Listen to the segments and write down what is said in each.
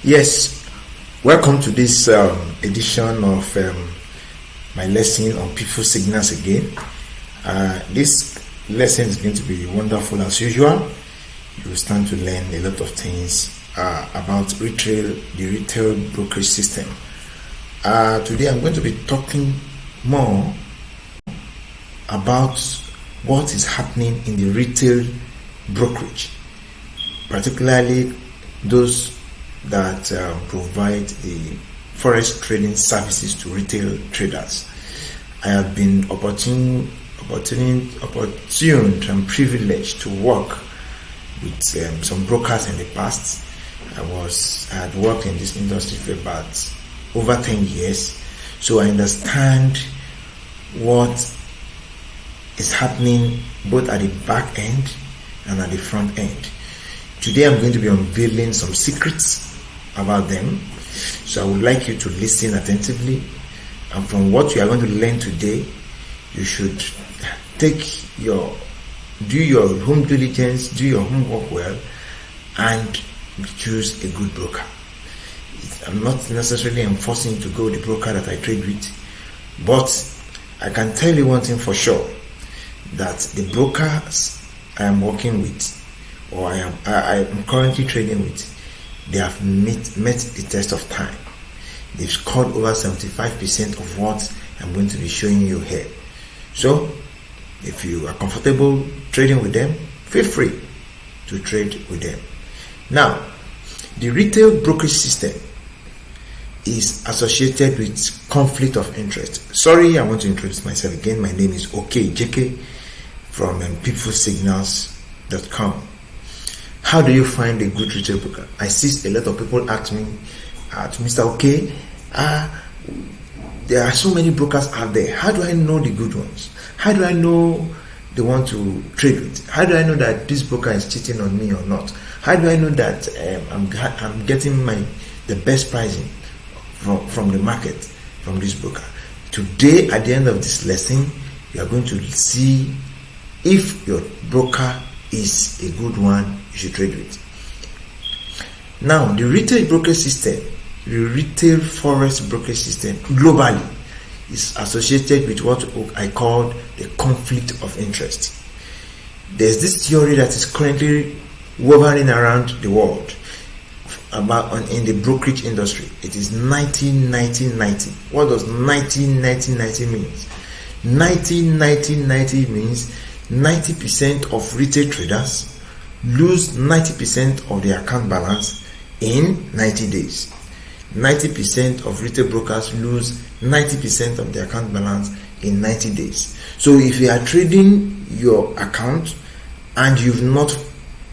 Yes, welcome to this edition of my lesson on people signals again. This lesson is going to be wonderful as usual. You will stand to learn a lot of things about the retail brokerage system. Today I'm going to be talking more about what is happening in the retail brokerage, particularly those that provide the Forex trading services to retail traders. I have been opportune and privileged to work with some brokers in the past. I had worked in this industry for about over 10 years, so I understand what is happening both at the back end and at the front end. Today I'm going to be unveiling some secrets about them, so I would like you to listen attentively, and from what you are going to learn today, you should do your home diligence, do your homework well, and choose a good broker. I'm not necessarily enforcing you to go with the broker that I trade with, but I can tell you one thing for sure, that the brokers I am working with, or I am currently trading with, they have met the test of time. They've scored over 75% of what I'm going to be showing you here. So, if you are comfortable trading with them, feel free to trade with them. Now, the retail brokerage system is associated with conflict of interest. Sorry, I want to introduce myself again. My name is JK from peoplesignals.com. How do you find a good retail broker? I see a lot of people ask me, to Mr. There are so many brokers out there. How do I know the good ones? How do I know the one to trade with? How do I know that this broker is cheating on me or not? How do I know that I'm getting the best pricing from the market from this broker? Today, at the end of this lesson, you are going to see if your broker is a good one you should trade with. Now, the retail brokerage system, the retail Forex brokerage system globally is associated with what I call the conflict of interest. There's this theory that is currently hovering around the world in the brokerage industry. It is 90-90-90. What does 90-90-90 mean? 90-90-90 means 90% of retail traders lose 90% of their account balance in 90 days. 90% of retail brokers lose 90% of their account balance in 90 days. So if you are trading your account and you've not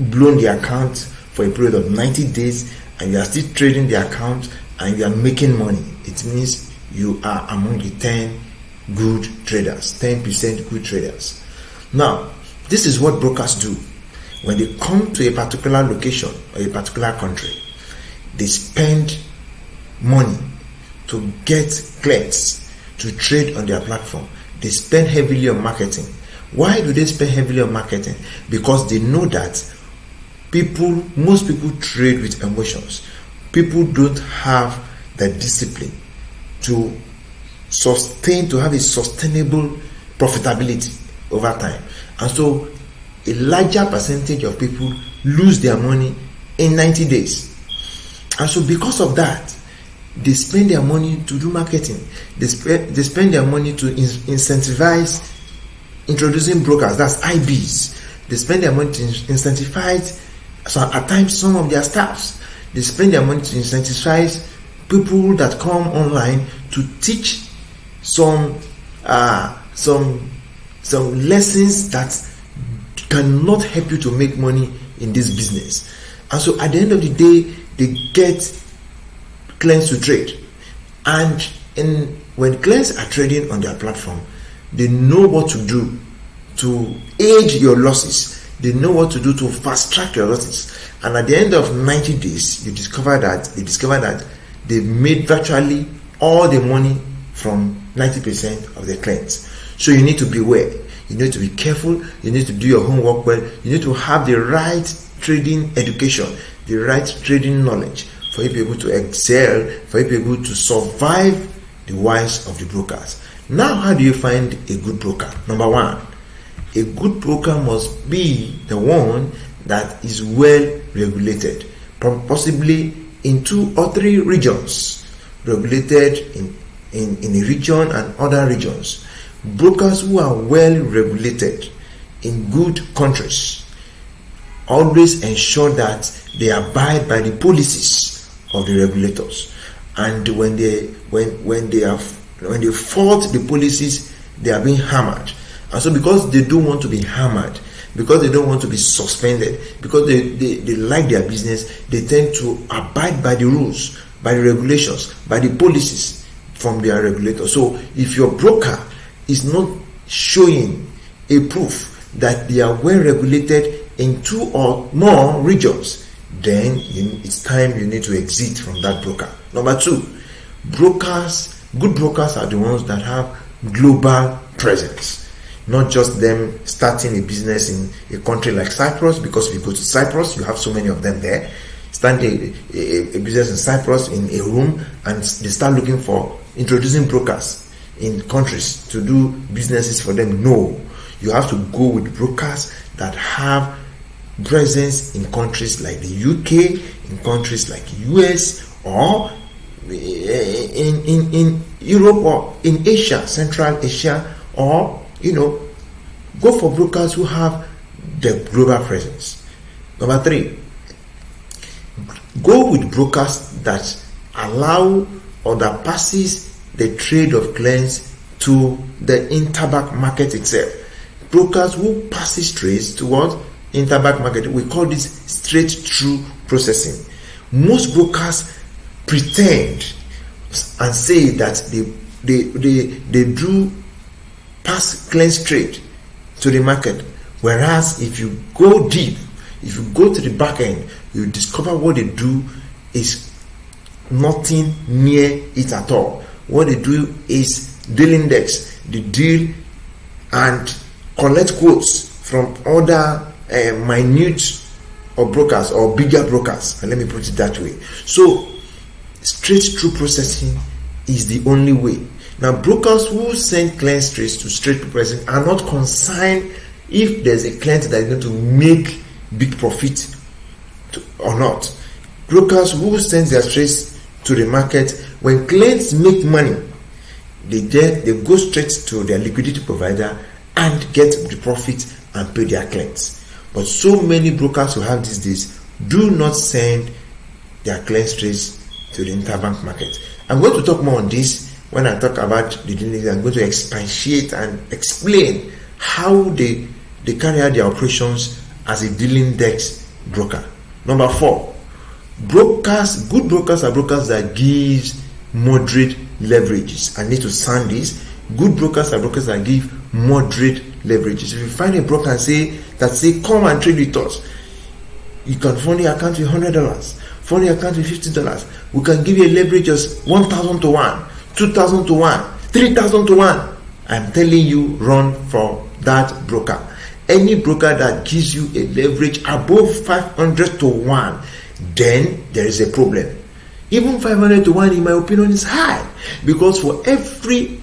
blown the account for a period of 90 days and you are still trading the account and you are making money, it means you are among the 10 good traders, 10% good traders. Now, this is what brokers do. When they come to a particular location or a particular country, they spend money to get clients to trade on their platform. They spend heavily on marketing. Why do they spend heavily on marketing? Because they know that most people trade with emotions. People don't have the discipline to have a sustainable profitability over time, and so a larger percentage of people lose their money in 90 days. And so because of that, they spend their money to do marketing. They spend their money to incentivize introducing brokers, that's IBs. They spend their money to incentivize, so at times, some of their staffs. They spend their money to incentivize people that come online to teach some lessons that cannot help you to make money in this business. And so at the end of the day, they get clients to trade. And when clients are trading on their platform, they know what to do to aid your losses. They know what to do to fast track your losses. And at the end of 90 days, they discover that they've made virtually all the money from 90% of their clients. So you need to beware. You need to be careful. You need to do your homework well. You need to have the right trading education, the right trading knowledge for you to be able to excel, for you to be able to survive the wiles of the brokers. Now, how do you find a good broker? Number one, a good broker must be the one that is well regulated, possibly in 2 or 3 regions, regulated in a region and other regions. Brokers who are well regulated in good countries always ensure that they abide by the policies of the regulators, and when they fault the policies, they are being hammered. And so, because they don't want to be hammered, because they don't want to be suspended, because they like their business, they tend to abide by the rules, by the regulations, by the policies from their regulator. So if your broker is not showing a proof that they are well regulated in 2 or more regions, then it's time you need to exit from that broker. Number 2, good brokers are the ones that have global presence. Not just them starting a business in a country like Cyprus, because if you go to Cyprus, you have so many of them there. Starting a business in Cyprus in a room, and they start looking for introducing brokers in countries to do businesses for them. No, you have to go with brokers that have presence in countries like the UK, in countries like US, or in Europe, or in Asia, Central Asia, or go for brokers who have the global presence. Number 3, go with brokers that allow or that passes the trade of clients to the interbank market itself. Brokers who passes trades towards interbank market, we call this straight through processing. Most brokers pretend and say that they do pass clients trade to the market, whereas if you go deep, if you go to the back end, you discover what they do is nothing near it at all. What they do is deal index the deal and collect quotes from other minute or brokers or bigger brokers, and let me put it that way. So straight through processing is the only way. Now, brokers who send clients trades to straight through processing are not concerned if there's a client that is going to make big profit or not. Brokers who send their trades to the market, when clients make money, they go straight to their liquidity provider and get the profit and pay their clients. But so many brokers who have these days do not send their clients trades to the interbank market. I'm going to talk more on this when I talk about the dealings. I'm going to expatiate and explain how they carry out their operations as a dealing desk broker. Number 4, good brokers are brokers that gives moderate leverages. I need to sound this. Good brokers are brokers that give moderate leverages. If you find a broker and say, come and trade with us, you can fund your account with $100, fund your account with $50. We can give you a leverage of 1,000 to 1, 2,000 to 1, 3,000 to 1. I'm telling you, run for that broker. Any broker that gives you a leverage above 500 to 1, then there is a problem. Even 500 to 1, in my opinion, is high, because for every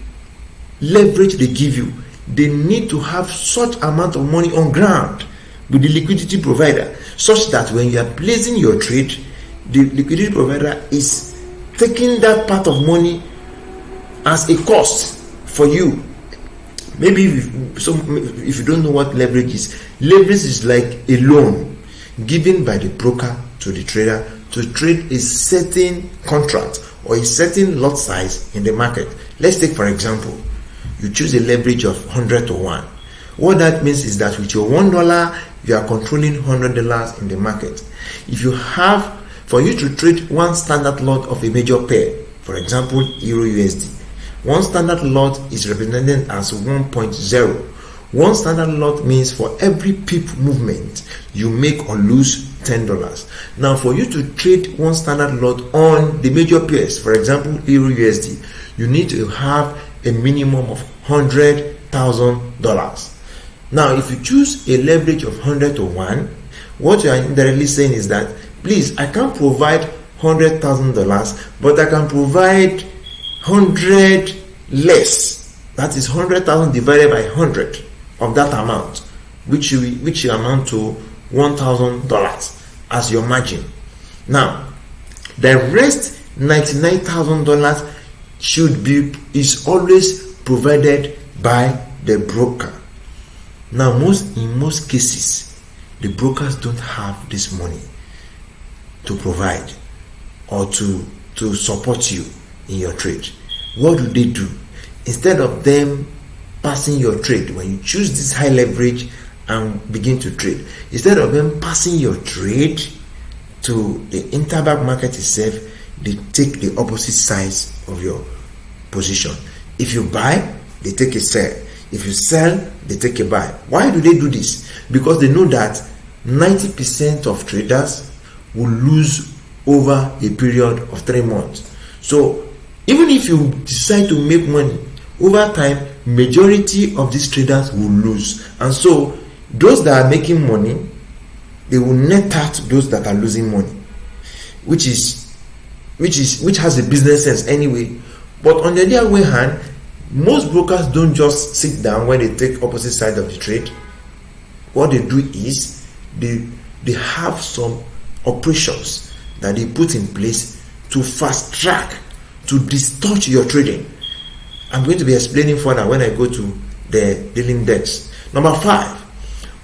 leverage they give you, they need to have such amount of money on ground with the liquidity provider, such that when you are placing your trade, the liquidity provider is taking that part of money as a cost for you. Maybe if you don't know what leverage is like a loan given by the broker to the trader to trade a certain contract or a certain lot size in the market. Let's take, for example, you choose a leverage of 100 to 1. What that means is that with your $1, you are controlling $100 in the market. If you have, for you to trade one standard lot of a major pair, for example, Euro USD, one standard lot is represented as 1.0. One standard lot means for every pip movement, you make or lose $10. Now, for you to trade one standard lot on the major pairs, for example, Euro USD, you need to have a minimum of $100,000. Now, if you choose a leverage of 100 to 1, what you are indirectly saying is that, please, I can't provide $100,000, but I can provide 100 less. That is 100,000 divided by 100 of that amount, which will amount to $1,000 as your margin. Now, the rest $99,000 is always provided by the broker. Now, in most cases, the brokers don't have this money to provide or to support you in your trade. What do? Instead of them passing your trade, when you choose this high leverage and begin to trade, instead of them passing your trade to the interbank market itself, they take the opposite sides of your position. If you buy, they take a sell. If you sell, they take a buy. Why do they do this? Because they know that 90% of traders will lose over a period of 3 months. So even if you decide to make money, over time, majority of these traders will lose. And so those that are making money, they will net out those that are losing money, which has a business sense anyway. But on the other way hand, most brokers don't just sit down when they take opposite side of the trade. What they do is they have some operations that they put in place to fast track, to distort your trading. I'm going to be explaining further when I go to the dealing desk. Number 5,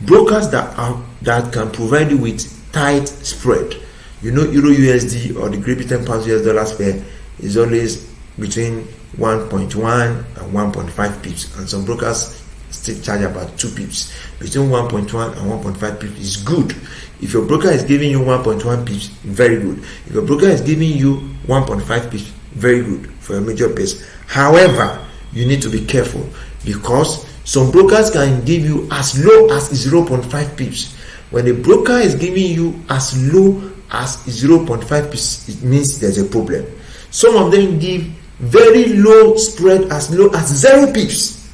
brokers that can provide you with tight spread. You know, Euro USD or the Great Britain pounds US dollars pair is always between 1.1 and 1.5 pips, and some brokers still charge about 2 pips. Between 1.1 and 1.5 pips is good. If your broker is giving you 1.1 pips, very good. If your broker is giving you 1.5 pips, very good for your major base. However, you need to be careful, because some brokers can give you as low as 0.5 pips. When a broker is giving you as low as 0.5 pips, it means there's a problem. Some of them give very low spread, as low as 0 pips,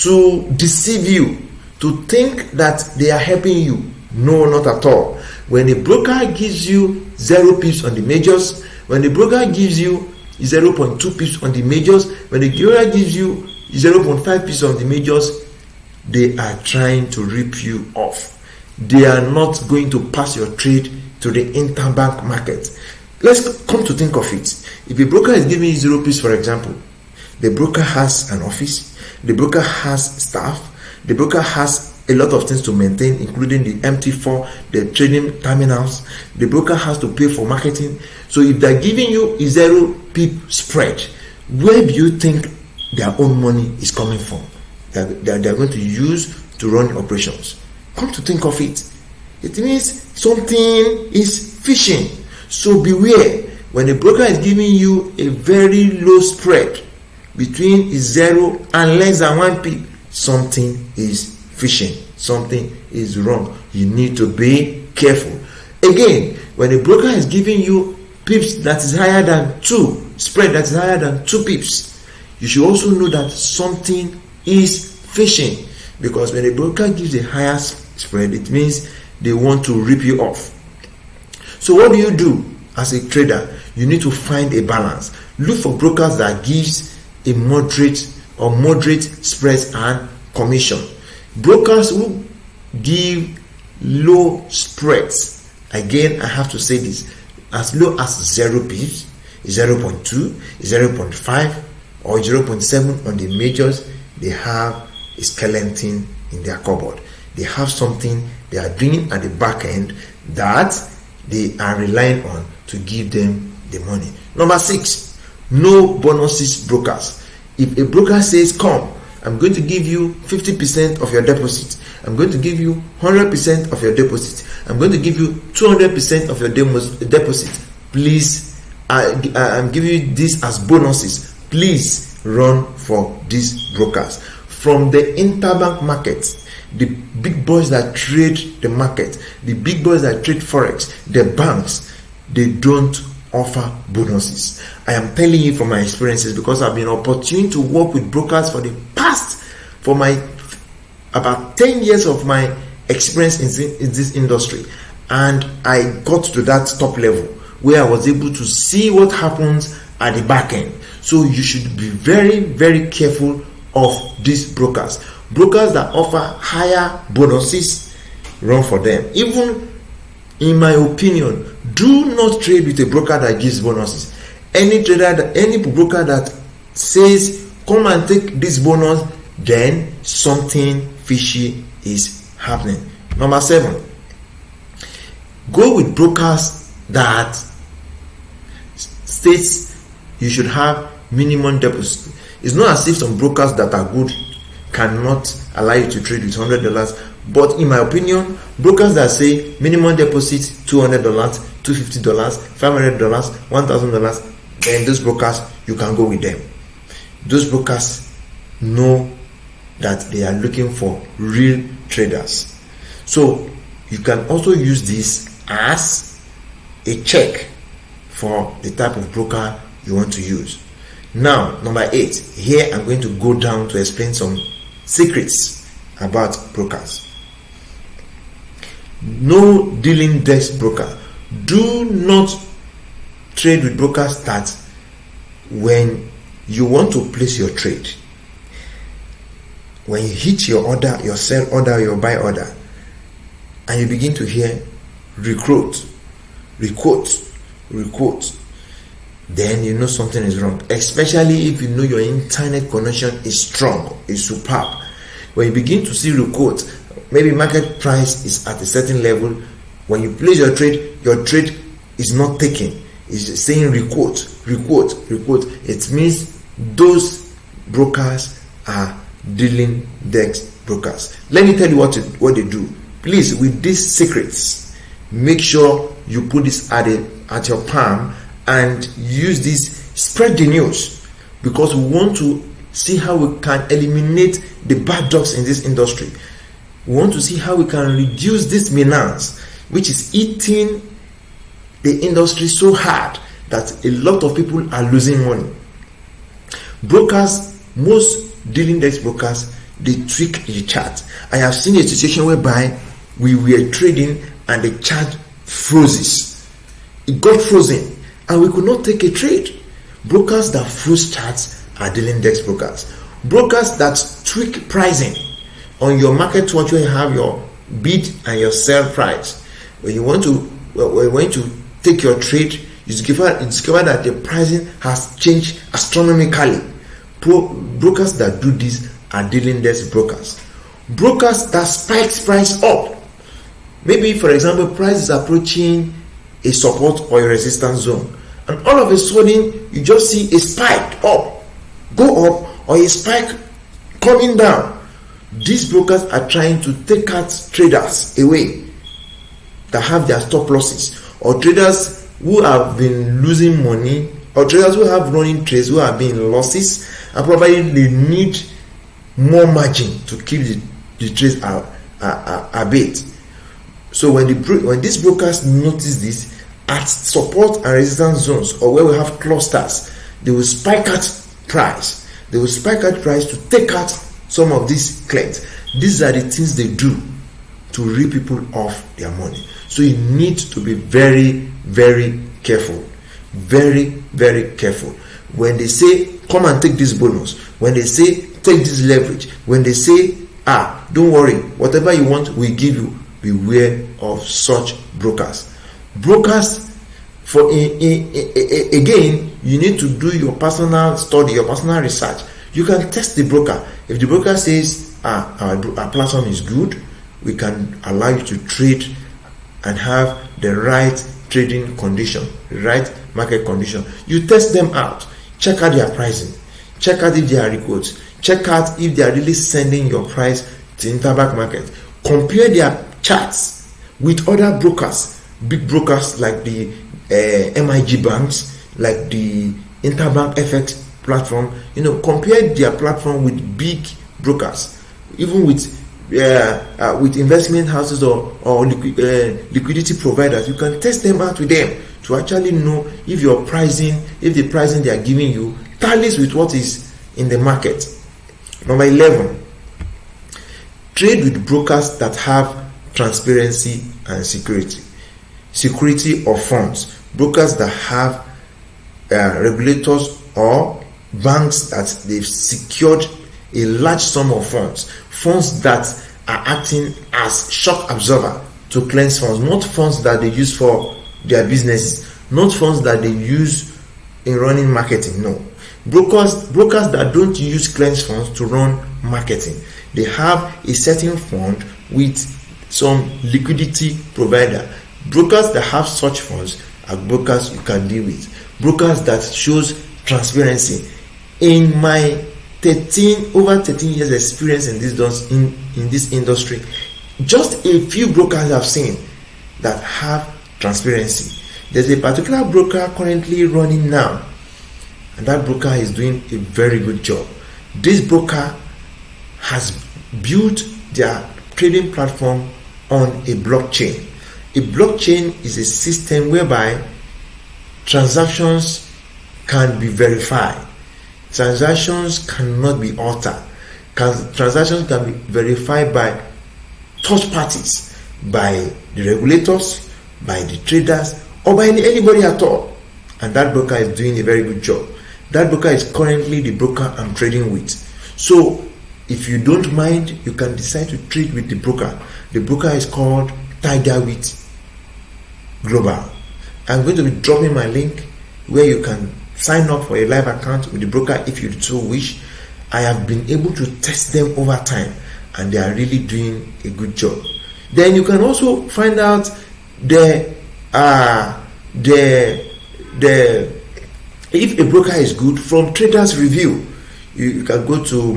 to deceive you, to think that they are helping you. No, not at all. When a broker gives you 0 pips on the majors, when the broker gives you 0.2 pips on the majors, when the broker gives you 0.5 pips on the majors, they are trying to rip you off. They are not going to pass your trade to the interbank market. Let's come to think of it. If a broker is giving you 0 pips, for example, the broker has an office, the broker has staff, the broker has a lot of things to maintain, including the MT4, the trading terminals. The broker has to pay for marketing. So if they're giving you a 0 pip spread, where do you think their own money is coming from? They're going to use to run operations. Come to think of it, it means something is fishing. So beware. When a broker is giving you a very low spread between 0 and less than 1 pip, something is fishing, something is wrong. You need to be careful. Again, when a broker is giving you pips that is higher than 2, spread that is higher than 2 pips, you should also know that something is fishing, because when a broker gives a higher spread, it means they want to rip you off. So what do you do as a trader? You need to find a balance. Look for brokers that gives a moderate spreads and commission. Brokers who give low spreads, again I have to say this, as low as 0 pips, 0.2, 0.5 or 0.7 on the majors, they have a skeleton in their cupboard. They have something they are doing at the back end that they are relying on to give them the money. Number 6, no bonuses brokers. If a broker says, come, I'm going to give you 50% of your deposit, I'm going to give you 100% of your deposit, I'm going to give you 200% of your deposit, please, I'm giving you this as bonuses, please run for these brokers. From the interbank market, the big boys that trade the market, the big boys that trade Forex, the banks, they don't offer bonuses. I am telling you from my experiences, because I've been opportune to work with brokers for my about 10 years of my experience in this industry, and I got to that top level where I was able to see what happens at the back end. So you should be very, very careful of these brokers. Brokers that offer higher bonuses, run for them. Even in my opinion, do not trade with a broker that gives bonuses. Any broker that says come and take this bonus, then something fishy is happening. Number 7, go with brokers that states you should have minimum deposit. It's not as if some brokers that are good cannot allow you to trade with $100, but in my opinion, brokers that say minimum deposit $200, $250, $500, $1,000, then those brokers, you can go with them. Those brokers know that they are looking for real traders. So you can also use this as a check for the type of broker you want to use. Now, number 8, here I'm going to go down to explain some secrets about brokers. No dealing desk broker. Do not trade with brokers that when you want to place your trade, when you hit your order, your sell order, your buy order, and you begin to hear requote, then you know something is wrong. Especially if you know your internet connection is strong, is superb. When you begin to see requote, maybe market price is at a certain level. When you place your trade is not taken. It's saying requote. It means those brokers are dealing desk brokers. Let me tell you what they do. Please, with these secrets, make sure you put this at your palm and use this. Spread the news, because we want to see how we can eliminate the bad dogs in this industry. We want to see how we can reduce this menace, which is eating the industry so hard that a lot of people are losing money. Brokers, most dealing desk brokers, they trick the chart. I have seen a situation whereby we were trading and the chart freezes. It got frozen and we could not take a trade. Brokers that freeze charts are dealing desk brokers. Brokers that tweak pricing on your market watch, where you have your bid and your sell price. When you want to take your trade, you discover that the pricing has changed astronomically. Brokers that do this are dealing desk brokers. Brokers that spikes price up. Maybe, for example, price is approaching a support or a resistance zone, and all of a sudden you just see a spike go up, or a spike coming down. These brokers are trying to take out traders away that have their stop losses, or traders who have been losing money, or traders who have running trades who have been losses, and probably they need more margin to keep the trades a bit. So when these brokers notice this at support and resistance zones, or where we have clusters, they will spike out price. They will spike out price to take out some of these clients. These are the things they do to rip people off their money. So you need to be very, very careful. Very, very careful. When they say come and take this bonus, when they say take this leverage, when they say don't worry, whatever you want we give you, beware of such brokers. Brokers, again, you need to do your personal study, your personal research. You can test the broker. If the broker says our platform is good, we can allow you to trade and have the right trading condition, the right market condition. You test them out, check out their pricing, check out if they are requotes, check out if they are really sending your price to interbank market. Compare their charts with other brokers, big brokers like the MIG banks, like the Interbank FX platform. Compare their platform with big brokers, even with investment houses or liquidity providers. You can test them out with them to actually know if the pricing they are giving you tallies with what is in the market. Number 11, trade with brokers that have transparency and security of funds. brokers that have regulators or banks that they've secured a large sum of funds that are acting as shock absorber to cleanse funds, not funds that they use for their businesses, not funds that they use in running marketing. No, brokers that don't use cleanse funds to run marketing. They have a certain fund with some liquidity provider. Brokers that have such funds are brokers you can deal with. Brokers that shows transparency. In my over 13 years experience in this industry, just a few brokers I've seen that have transparency. There's a particular broker currently running now, and that broker is doing a very good job. This broker has built their trading platform on a blockchain. A blockchain is a system whereby transactions can be verified. Transactions cannot be altered. Transactions can be verified by third parties, by the regulators, by the traders, or by anybody at all. And that broker is doing a very good job. That broker is currently the broker I'm trading with. So if you don't mind, you can decide to trade with the broker. The broker is called Tigerwit Global. I'm going to be dropping my link where you can sign up for a live account with the broker if you so wish. I have been able to test them over time, and they are really doing a good job. Then you can also find out if a broker is good from Traders Review. You can go to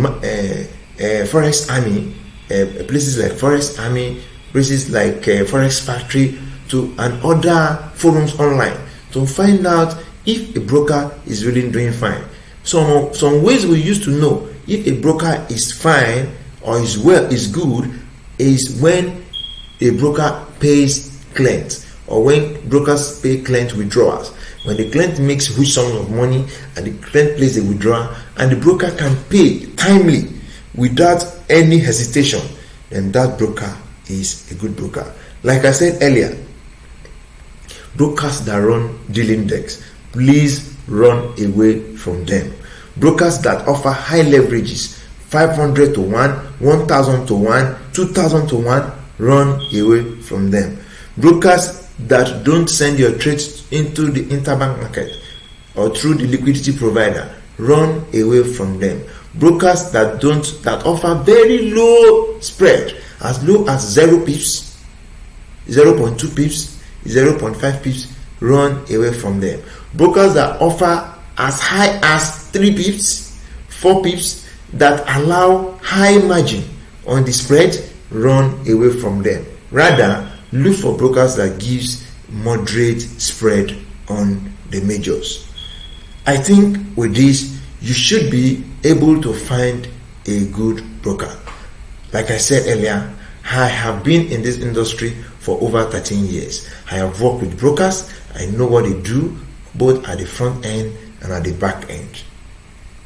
Forex Army, places like Forex Army, places like Forex Factory, and other forums online to find out if a broker is really doing fine. Some ways we used to know if a broker is fine or is good is when a broker pays clients, or when brokers pay client withdrawals. When the client makes huge sum of money and the client places a withdrawal and the broker can pay timely without any hesitation, then that broker is a good broker. Like I said earlier, brokers that run dealing decks, please run away from them. Brokers that offer high leverages, 500 to 1, 1000 to 1, 2000 to 1, run away from them. Brokers that don't send your trades into the interbank market or through the liquidity provider, run away from them. Brokers that offer very low spread, as low as 0 pips, 0.2 pips, 0.5 pips, run away from them. Brokers that offer as high as 3 pips, 4 pips, that allow high margin on the spread, run away from them. Rather, look for brokers that gives moderate spread on the majors. I think with this, you should be able to find a good broker. Like I said earlier, I have been in this industry for over 13 years. I have worked with brokers. I know what they do, both at the front end and at the back end.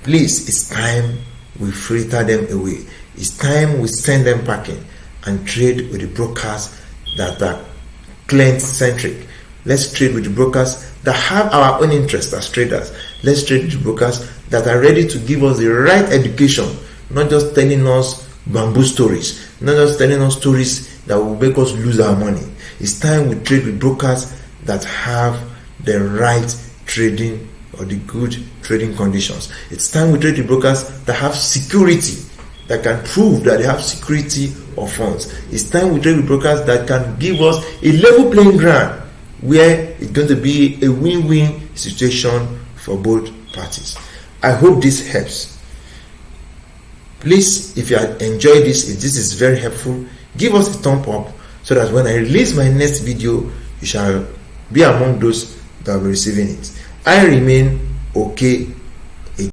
Please, it's time we filter them away. It's time we send them packing and trade with the brokers that are client-centric. Let's trade with the brokers that have our own interest as traders. Let's trade with the brokers that are ready to give us the right education, not just telling us bamboo stories, not just telling us stories that will make us lose our money. It's time we trade with brokers that have the right trading or the good trading conditions. It's time we trade with brokers that have security, that can prove that they have security of funds. It's time we trade with brokers that can give us a level playing ground where it's going to be a win-win situation for both parties. I hope this helps. Please, if you have enjoyed this, if this is very helpful, give us a thumb up so that when I release my next video, you shall be among those that will be receiving it. I remain okay